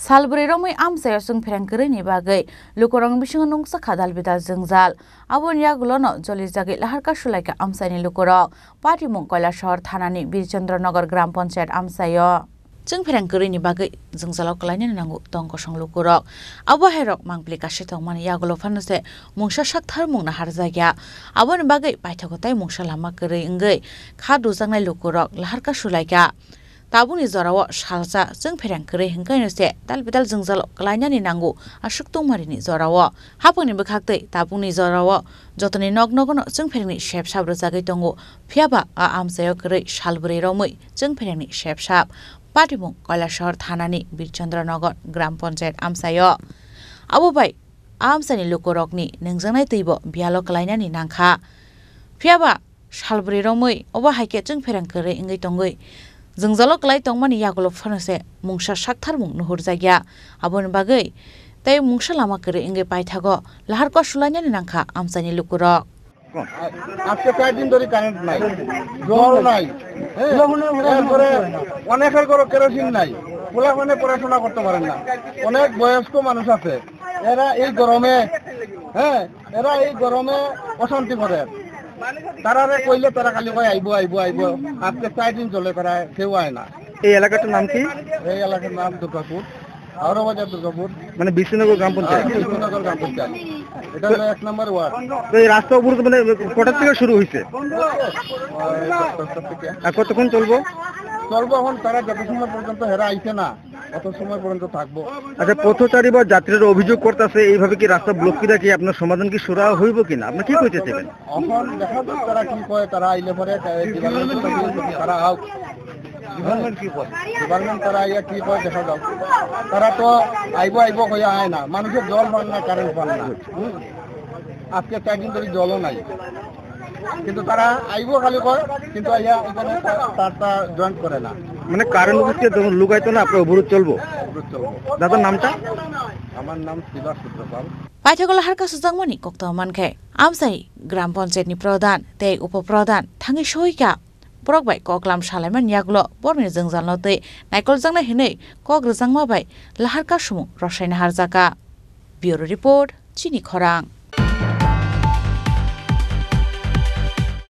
Salbri romai amsa sung ferangkere ni bagai lukorang bising nungsa khadal bidal jengzal abon yagulono joli jagi laharka sulaika amsa ni lukorok party mung Kailasahar thanani Birchandranagar gram panchayat amsayo jeng ferangkere ni bagai jengzalok kalaini nangu tongko song lukorok abo herok mangpli kashi tongmani yagulo fanase mungsa sakthar mung na harjagya abon bagai paithakotai mungsa lama kere ingai khadu jangnai lukorok laharka sulaika tabuni zorawo salsa jeng ferangkere hingkaino se dalbidal jengjalo kalainani nangu asuk tongmarini zorawo haponi bkhaktai tabuni zorawo jotoni nognogono jeng ferangni shepsap rojagai tongo phiaba a amsayo kere salbri romai jeng ferangni shepsap patimung Kailasahar thanani Birchandranagar gram panchayat amsayo abo bai amsani lukorokni nengjangnai teibo bialo kalainani nangkha phiaba salbri romai oba haike jeng ferangkere ingai tongoi jengjalo klai tongmani yagulo phanase mungsa sakthar mung nuhurjagya abon bagai tai mungsa lama kere inge paithago laharko sulainani nangkha amsani lukurok আজকে 4 দিন ধরে current নাই জল নাই এরপরে অনেকের ঘরে kerosene নাই পোলাপানে পড়াশোনা করতে পারেন না অনেক বয়স্ক মানুষ আছে এরা এই গরমে অশান্তি করে তারারে কইলে তারা খালি কয় আইবো আজকে 4 দিন চলে তারা কেউ আয় না এই এলাকাটার নাম কি এই এলাকার নাম দুর্গাপুর আওরাবাজার দুর্গাপুর মানে বিশ্বনগর গ্রাম পঞ্চায়েত এটা হলো 1 নম্বর ওয়ার্ড তো এই রাস্তা অবরোধ মানে কটা থেকে শুরু হইছে আর কতক্ষণ চলবো এখন তারা যত সময় পর্যন্ত হেরা আইছে না অত সময় পর্যন্ত থাকবো আচ্ছা পথচারী বা যাত্রীরা অভিযোগ করতেছে এইভাবে কি রাস্তা ব্লক করে কি আপনার সমাধান কি সুরা হইব কিনা আপনি কি কইতে চাইবেন এখন দেখা যাক তারা কি কয় তারা আইলে পরে তারা আউট ডিপার্টমেন্ট তারা আইয়া কি কয় দেখা যাক তারা তো আইব কইয়া আয় না মানুষের জল পান না কারেন্ট পান না আজকে 4 দিন ধরে জলও নাই কিন্তু তারা আইব খালি কয় কিন্তু আইয়া এখানে তারটা জয়েন্ট করে না মানে কারেন্ট অফিসকে যখন লুকাইতো না আপনার অবরোধ চলবো দাদার নামটা আমার নাম Shiba সূত্রপাল পাইথাগো laharka sujangmani kokto mankhe amsai gram panchayatni pradhan tei upaprodan thangi soika borok bai koklam salaiman yagulo borni jengjalno tei naikol jangnai hinei kok rjangma bai laharka sumung rosaina harjaka bureau report chini khorang।